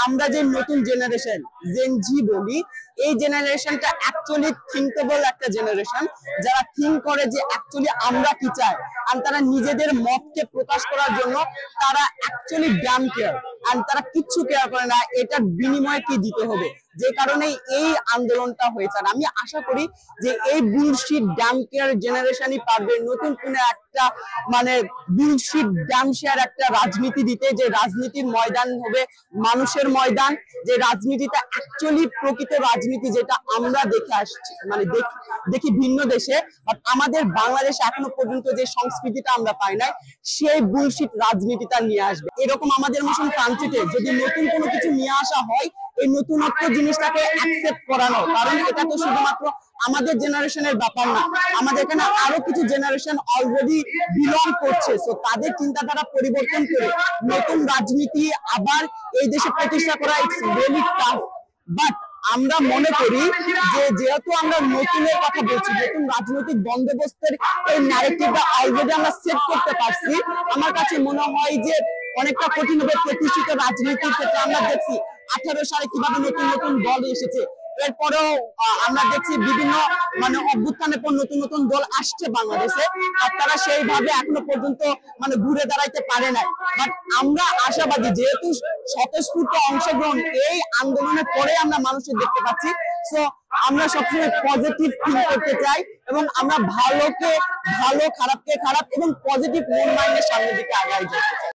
আমরা যে নতুন জেনারেশন জেন জি বলি, এই জেনারেশনটা অ্যাকচুয়ালি থিঙ্কেবল একটা জেনারেশন, যারা থিঙ্ক করে যে অ্যাকচুয়ালি আমরা কি চাই, আর তারা নিজেদের মতকে প্রকাশ করার জন্য তারা অ্যাকচুয়ালি ড্যাম কেয়ার, আর তারা কিচ্ছু কেয়ার করে না এটার বিনিময়ে কি দিতে হবে, যে কারণে এই আন্দোলনটা হয়েছে। আমি আশা করি যে এই বুলশিট ড্যাম কেয়ার জেনারেশনই পারবে নতুন কোন একটা মানে বুলশিট ড্যাম শেয়ার একটা রাজনীতি দিতে, যে রাজনীতির ময়দান হবে মানুষের ময়দান, যে রাজনীতিটা অ্যাকচুয়ালি প্রকৃত রাজনীতি যেটা আমরা দেখে আসছি, মানে দেখি ভিন্ন দেশে, বাট আমাদের বাংলাদেশে এখনো পর্যন্ত যে সংস্কৃতিটা আমরা পাই নাই, সেই বুলশিট রাজনীতিটা নিয়ে আসবে। এরকম আমাদের মতন কান্ট্রিতে যদি নতুন কোনো কিছু নিয়ে আসা হয়, এই নতুনত্ব জিনিসটাকে অ্যাকসেপ্ট করানো, কারণ এটা তো শুধুমাত্র আমাদের জেনারেশনের ব্যাপার না, আমাদের এখানে আরো কিছু জেনারেশন অলরেডি বিলং করছে, সো তাদের চিন্তাধারা পরিবর্তন করে নতুন রাজনীতি আবার এই দেশে প্রতিষ্ঠা করা ইটস রিয়েলি টাফ। বাট আমরা মনে করি যে যেহেতু আমরা নতুনের কথা বলছি, নতুন রাজনৈতিক বন্দোবস্তের এই ন্যারেটিভটা অলরেডি আমরা সেট করতে পারছি, আমার কাছে মনে হয় যে অনেকটা কঠিনভাবে প্রতিষ্ঠিত রাজনীতির ক্ষেত্রে আমরা দেখছি 18 সালে কিভাবে নতুন নতুন দল এসেছে, এরপরেও আমরা দেখছি বিভিন্ন মানে অভ্যুত্থানের পর নতুন নতুন দল আসছে বাংলাদেশে, আর তারা সেইভাবে এখনো পর্যন্ত মানে ঘুরে দাঁড়াইতে পারে নাই। বাট আমরা আশাবাদী, যেহেতু স্বতঃস্ফূর্ত অংশগ্রহণ এই আন্দোলনের পরে আমরা মানুষের দেখতে পাচ্ছি, সো আমরা সবসময় পজিটিভ থিঙ্ক করতে চাই এবং আমরা ভালোকে ভালো, খারাপকে খারাপ এবং পজিটিভ মন মাইন্ডের সামনের দিকে আগাই যেতে চাই।